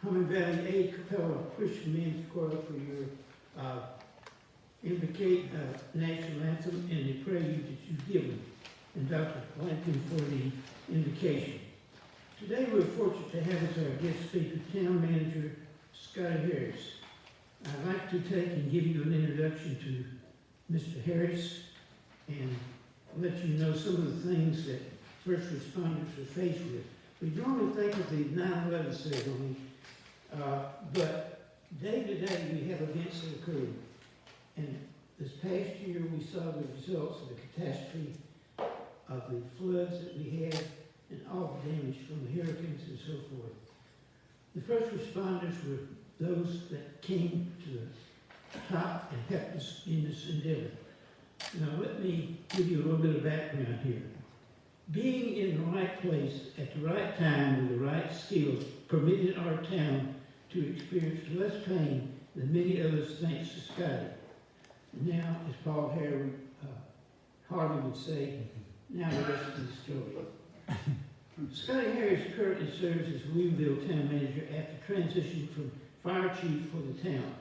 Humming Valley A. Capella Christian Men's Choir for your national anthem and the prelude that you've given, and Dr. Blanton for the invocation. Today we're fortunate to have as our guest speaker Town Manager Scotty Harris. I'd like to take and give you an introduction to Mr. Harris and let you know some of the things that first responders are faced with. We normally think of the 9/11 ceremony, but day to day we have events that occur. And this past year we saw the results of the catastrophe of the floods that we had and all the damage from the hurricanes and so forth. The first responders were those that came to the top and helped us in this endeavor. Now let me give you a little bit of background here. Being in the right place at the right time with the right skills permitted our town to experience less pain than many others thanks to Scotty. Now, as Paul Harvey would say, now the rest of the story. Scotty Harris currently serves as Louisville Town Manager after transitioning from Fire Chief for the town.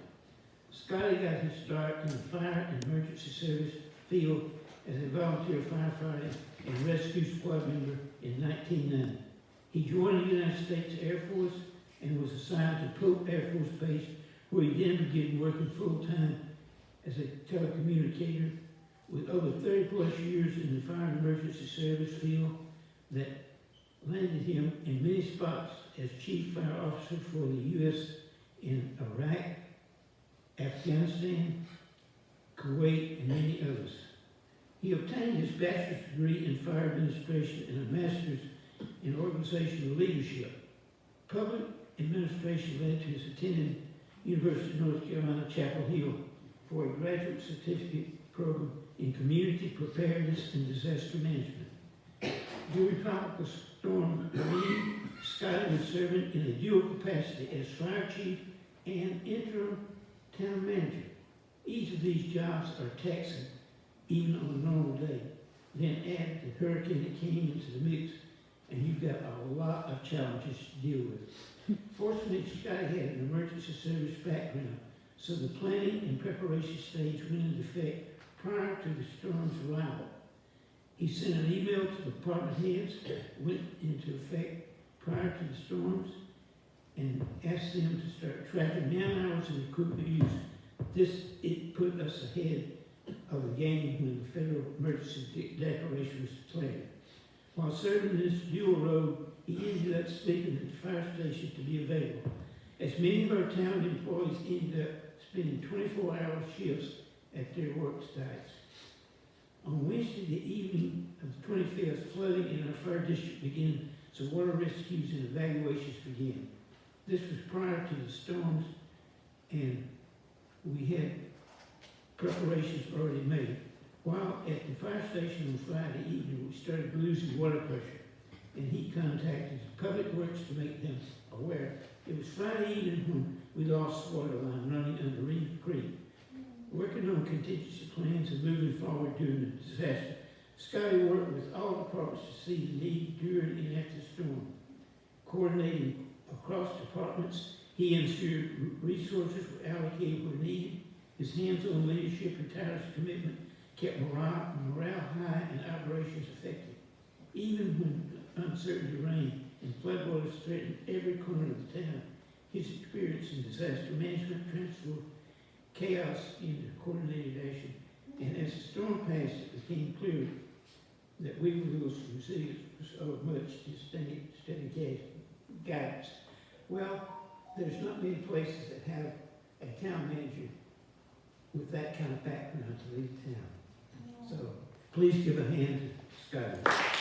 Scotty got his start in the fire and emergency service field as a volunteer firefighter and rescue squad member in 1990. He joined the United States Air Force and was assigned to Pope Air Force Base, where he then began working full-time as a telecommunicator with over 30 plus years in the fire and emergency service field that landed him in many spots as Chief Fire Officer for the U.S. in Iraq, Afghanistan, Kuwait, and many others. He obtained his bachelor's degree in fire administration and a master's in organizational leadership. Public administration led to his attending University of North Carolina, Chapel Hill for a graduate certificate program in community preparedness and disaster management. During Tropical Storm Irene, Scotty was serving in a dual capacity as fire chief and interim town manager. Each of these jobs are taxing, even on a normal day. Then add the hurricane that came into the mix, and you've got a lot of challenges to deal with. Fortunately, Scotty had an emergency service background, so the planning and preparation stage went into effect prior to the storm's arrival. He sent an email to the department heads, went into effect prior to the storms, and asked them to start tracking man-hours and equipment use. It put us ahead of the game when the federal emergency declaration was declared. While serving this dual role, he ended up sleeping at the fire station to be available, as many of our town employees ended up spending 24-hour shifts at their work sites. On Wednesday, the evening of the 25th, flooding in our fire district began, so water rescues and evacuations began. This was prior to the storms, and we had preparations already made. While at the fire station on Friday evening, we started losing water pressure, and he contacted Public Works to make them aware. It was Friday evening when we lost water line running under Reed Creek. Working on contingency plans and moving forward during the disaster, Scotty worked with all departments to see the need during and after the storm. Coordinating across departments, he ensured resources were allocated where needed. His hands-on leadership and tireless commitment kept morale high and operations effective. Even when uncertainty reigned and floodwaters threatened every corner of the town, his experience in disaster management transformed chaos into coordinated action. And as the storm passed, it became clear that Weaverville's resilience was owed much to steady guidance. Well, there's not many places that have a town manager with that kind of background to lead town. So please give a hand to Scotty.